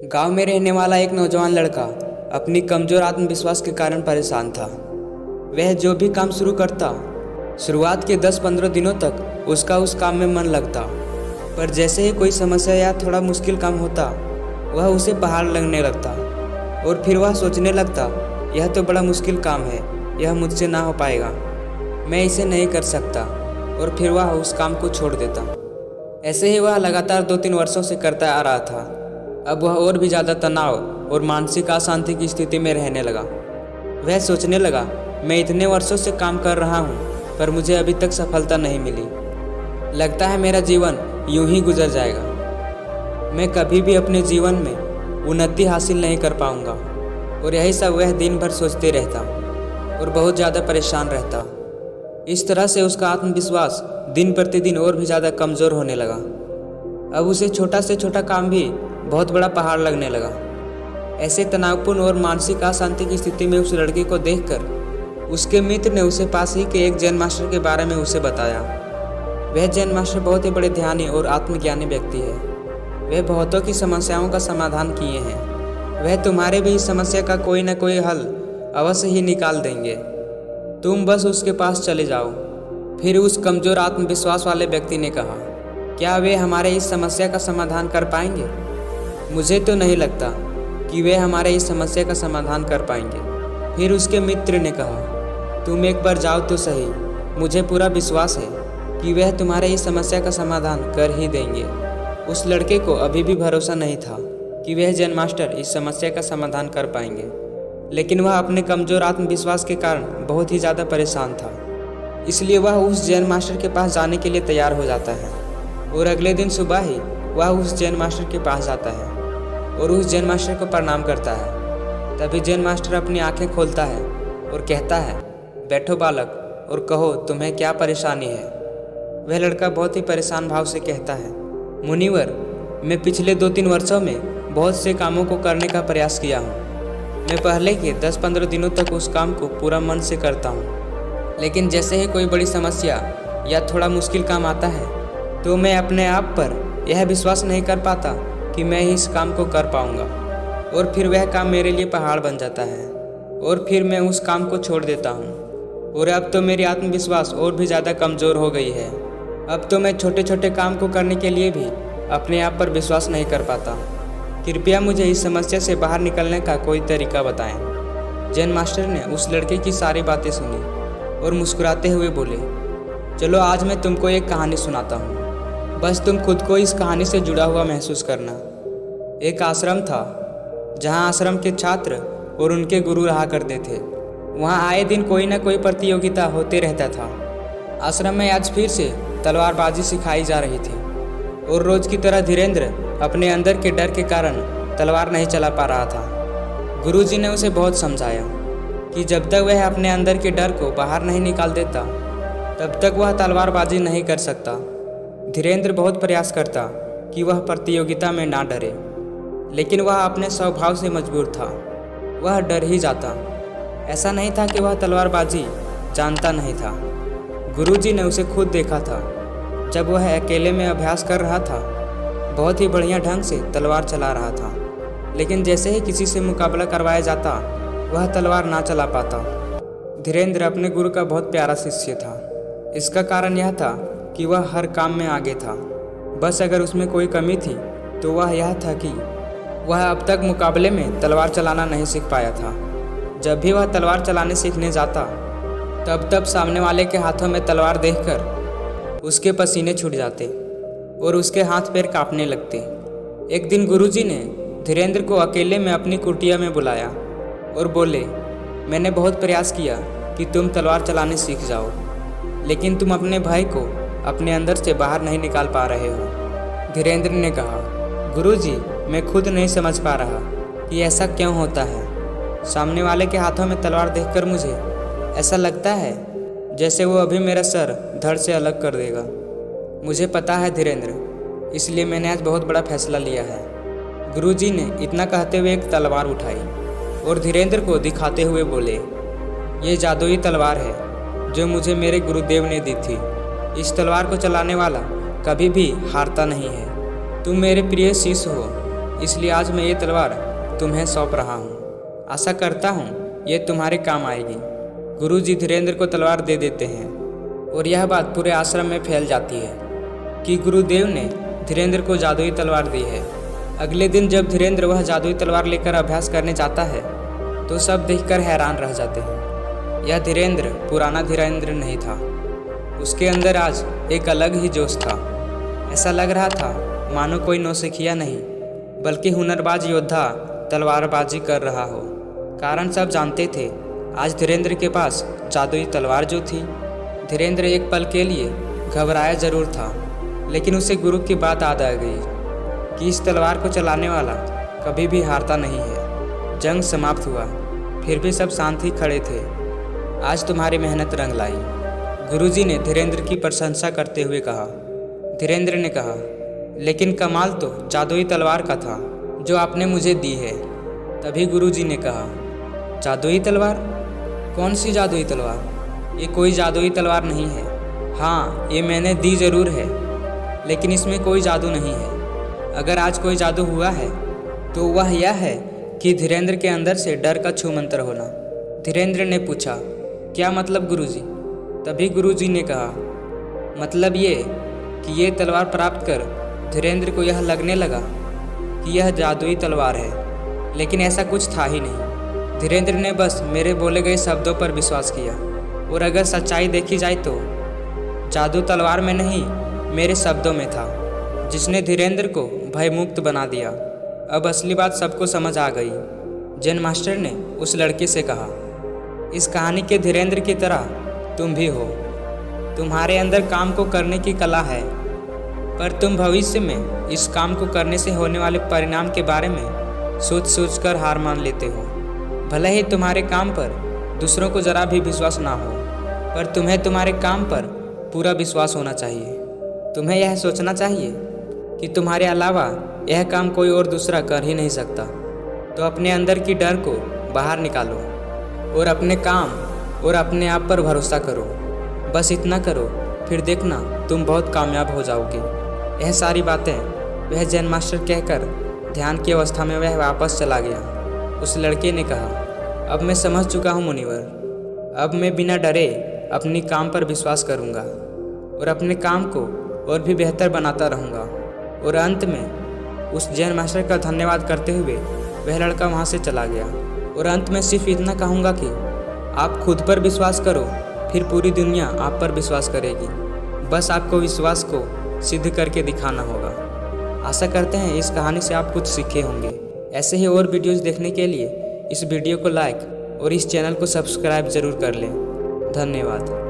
गांव में रहने वाला एक नौजवान लड़का अपनी कमज़ोर आत्मविश्वास के कारण परेशान था। वह जो भी काम शुरू करता, शुरुआत के 10-15 दिनों तक उसका उस काम में मन लगता, पर जैसे ही कोई समस्या या थोड़ा मुश्किल काम होता, वह उसे पहाड़ लगने लगता और फिर वह सोचने लगता, यह तो बड़ा मुश्किल काम है, यह मुझसे ना हो पाएगा, मैं इसे नहीं कर सकता, और फिर वह उस काम को छोड़ देता। ऐसे ही वह लगातार 2-3 वर्षों से करता आ रहा था। अब वह और भी ज़्यादा तनाव और मानसिक अशांति की स्थिति में रहने लगा। वह सोचने लगा, मैं इतने वर्षों से काम कर रहा हूँ, पर मुझे अभी तक सफलता नहीं मिली। लगता है मेरा जीवन यूं ही गुजर जाएगा, मैं कभी भी अपने जीवन में उन्नति हासिल नहीं कर पाऊँगा। और यही सब वह दिन भर सोचते रहता और बहुत ज़्यादा परेशान रहता। इस तरह से उसका आत्मविश्वास दिन प्रतिदिन और भी ज़्यादा कमज़ोर होने लगा। अब उसे छोटा से छोटा काम भी बहुत बड़ा पहाड़ लगने लगा। ऐसे तनावपूर्ण और मानसिक अशांति की स्थिति में उस लड़के को देखकर उसके मित्र ने उसे पास ही के एक जैन मास्टर के बारे में उसे बताया। वह जैन मास्टर बहुत ही बड़े ध्यानी और आत्मज्ञानी व्यक्ति है। वह बहुतों की समस्याओं का समाधान किए हैं। वह तुम्हारे भी इस समस्या का कोई न कोई हल अवश्य ही निकाल देंगे, तुम बस उसके पास चले जाओ। फिर उस कमज़ोर आत्मविश्वास वाले व्यक्ति ने कहा, क्या वे हमारे इस समस्या का समाधान कर पाएंगे? मुझे तो नहीं लगता कि वे हमारे इस समस्या का समाधान कर पाएंगे। फिर उसके मित्र ने कहा, तुम एक बार जाओ तो सही, मुझे पूरा विश्वास है कि वह तुम्हारे इस समस्या का समाधान कर ही देंगे। उस लड़के को अभी भी भरोसा नहीं था कि वह जैन मास्टर इस समस्या का समाधान कर पाएंगे, लेकिन वह अपने कमज़ोर आत्मविश्वास के कारण बहुत ही ज़्यादा परेशान था। इसलिए वह उस जैन मास्टर के पास जाने के लिए तैयार हो जाता है और अगले दिन सुबह ही वह उस जैन मास्टर के पास जाता है और उस जैन मास्टर को प्रणाम करता है। तभी जैन मास्टर अपनी आंखें खोलता है और कहता है, बैठो बालक और कहो तुम्हें क्या परेशानी है। वह लड़का बहुत ही परेशान भाव से कहता है, मुनिवर, मैं पिछले 2-3 वर्षों में बहुत से कामों को करने का प्रयास किया हूँ। मैं पहले के 10-15 दिनों तक उस काम को पूरा मन से करता हूँ, लेकिन जैसे ही कोई बड़ी समस्या या थोड़ा मुश्किल काम आता है तो मैं अपने आप पर यह विश्वास नहीं कर पाता कि मैं इस काम को कर पाऊँगा, और फिर वह काम मेरे लिए पहाड़ बन जाता है और फिर मैं उस काम को छोड़ देता हूँ। और अब तो मेरी आत्मविश्वास और भी ज़्यादा कमज़ोर हो गई है। अब तो मैं छोटे छोटे काम को करने के लिए भी अपने आप पर विश्वास नहीं कर पाता। कृपया मुझे इस समस्या से बाहर निकलने का कोई तरीका बताएं। जैन मास्टर ने उस लड़के की सारी बातें सुनी और मुस्कुराते हुए बोले, चलो आज मैं तुमको एक कहानी सुनाता हूँ, बस तुम खुद को इस कहानी से जुड़ा हुआ महसूस करना। एक आश्रम था जहाँ आश्रम के छात्र और उनके गुरु रहा करते थे। वहाँ आए दिन कोई न कोई प्रतियोगिता होते रहता था। आश्रम में आज फिर से तलवारबाजी सिखाई जा रही थी और रोज की तरह धीरेन्द्र अपने अंदर के डर के कारण तलवार नहीं चला पा रहा था। गुरुजी ने उसे बहुत समझाया कि जब तक वह अपने अंदर के डर को बाहर नहीं निकाल देता तब तक वह तलवारबाजी नहीं कर सकता। धीरेन्द्र बहुत प्रयास करता कि वह प्रतियोगिता में ना डरे, लेकिन वह अपने स्वभाव से मजबूर था। वह डर ही जाता। ऐसा नहीं था कि वह तलवारबाजी जानता नहीं था। गुरुजी ने उसे खुद देखा था जब वह अकेले में अभ्यास कर रहा था। बहुत ही बढ़िया ढंग से तलवार चला रहा था, लेकिन जैसे ही किसी से मुकाबला करवाया जाता वह तलवार ना चला पाता। धीरेन्द्र अपने गुरु का बहुत प्यारा शिष्य था। इसका कारण यह था कि वह हर काम में आगे था। बस अगर उसमें कोई कमी थी तो वह यह था कि वह अब तक मुकाबले में तलवार चलाना नहीं सीख पाया था। जब भी वह तलवार चलाने सीखने जाता तब सामने वाले के हाथों में तलवार देखकर उसके पसीने छूट जाते और उसके हाथ पैर कांपने लगते। एक दिन गुरुजी ने धीरेन्द्र को अकेले में अपनी कुटिया में बुलाया और बोले, मैंने बहुत प्रयास किया कि तुम तलवार चलाने सीख जाओ, लेकिन तुम अपने भाई को अपने अंदर से बाहर नहीं निकाल पा रहे हो। धीरेन्द्र ने कहा, गुरुजी, मैं खुद नहीं समझ पा रहा कि ऐसा क्यों होता है। सामने वाले के हाथों में तलवार देखकर मुझे ऐसा लगता है जैसे वो अभी मेरा सर धड़ से अलग कर देगा। मुझे पता है धीरेन्द्र, इसलिए मैंने आज बहुत बड़ा फैसला लिया है। गुरुजी ने इतना कहते हुए एक तलवार उठाई और धीरेन्द्र को दिखाते हुए बोले, ये जादुई तलवार है जो मुझे मेरे गुरुदेव ने दी थी। इस तलवार को चलाने वाला कभी भी हारता नहीं है। तुम मेरे प्रिय शिष्य हो इसलिए आज मैं ये तलवार तुम्हें सौंप रहा हूँ। आशा करता हूँ ये तुम्हारे काम आएगी। गुरुजी धीरेंद्र को तलवार दे देते हैं और यह बात पूरे आश्रम में फैल जाती है कि गुरुदेव ने धीरेंद्र को जादुई तलवार दी है। अगले दिन जब धीरेंद्र वह जादुई तलवार लेकर अभ्यास करने जाता है तो सब देखकर हैरान रह जाते हैं। यह धीरेंद्र पुराना धीरेंद्र नहीं था, उसके अंदर आज एक अलग ही जोश था। ऐसा लग रहा था मानो कोई नौसिखिया नहीं बल्कि हुनरबाज योद्धा तलवारबाजी कर रहा हो। कारण सब जानते थे, आज धीरेंद्र के पास जादुई तलवार जो थी। धीरेंद्र एक पल के लिए घबराया जरूर था, लेकिन उसे गुरु की बात याद आ गई कि इस तलवार को चलाने वाला कभी भी हारता नहीं है। जंग समाप्त हुआ, फिर भी सब शांत ही खड़े थे। आज तुम्हारी मेहनत रंग लाई, गुरुजी ने धीरेंद्र की प्रशंसा करते हुए कहा। धीरेंद्र ने कहा, लेकिन कमाल तो जादुई तलवार का था जो आपने मुझे दी है। तभी गुरुजी ने कहा, जादुई तलवार? कौन सी जादुई तलवार? ये कोई जादुई तलवार नहीं है। हाँ, ये मैंने दी ज़रूर है, लेकिन इसमें कोई जादू नहीं है। अगर आज कोई जादू हुआ है तो वह यह है कि धीरेंद्र के अंदर से डर का छू मंतर होना। धीरेंद्र ने पूछा, क्या मतलब गुरुजी? तभी गुरुजी ने कहा, मतलब ये कि ये तलवार प्राप्त कर धीरेंद्र को यह लगने लगा कि यह जादुई तलवार है, लेकिन ऐसा कुछ था ही नहीं। धीरेंद्र ने बस मेरे बोले गए शब्दों पर विश्वास किया, और अगर सच्चाई देखी जाए तो जादू तलवार में नहीं मेरे शब्दों में था, जिसने धीरेंद्र को भयमुक्त बना दिया। अब असली बात सबको समझ आ गई। जैन मास्टर ने उस लड़के से कहा, इस कहानी के धीरेंद्र की तरह तुम भी हो। तुम्हारे अंदर काम को करने की कला है, पर तुम भविष्य में इस काम को करने से होने वाले परिणाम के बारे में सोच कर हार मान लेते हो। भले ही तुम्हारे काम पर दूसरों को ज़रा भी विश्वास ना हो, पर तुम्हें तुम्हारे काम पर पूरा विश्वास होना चाहिए। तुम्हें यह सोचना चाहिए कि तुम्हारे अलावा यह काम कोई और दूसरा कर ही नहीं सकता। तो अपने अंदर की डर को बाहर निकालो और अपने काम और अपने आप पर भरोसा करो। बस इतना करो, फिर देखना तुम बहुत कामयाब हो जाओगे। यह सारी बातें वह जैन मास्टर कहकर ध्यान की अवस्था में वह वापस चला गया। उस लड़के ने कहा, अब मैं समझ चुका हूँ मुनिवर। अब मैं बिना डरे अपनी काम पर विश्वास करूँगा और अपने काम को और भी बेहतर बनाता रहूँगा। और अंत में उस जैन मास्टर का धन्यवाद करते हुए वह लड़का वहाँ से चला गया। और अंत में सिर्फ इतना कहूँगा कि आप खुद पर विश्वास करो, फिर पूरी दुनिया आप पर विश्वास करेगी। बस आपको विश्वास को सिद्ध करके दिखाना होगा। आशा करते हैं इस कहानी से आप कुछ सीखे होंगे। ऐसे ही और वीडियोस देखने के लिए इस वीडियो को लाइक और इस चैनल को सब्सक्राइब जरूर कर लें। धन्यवाद।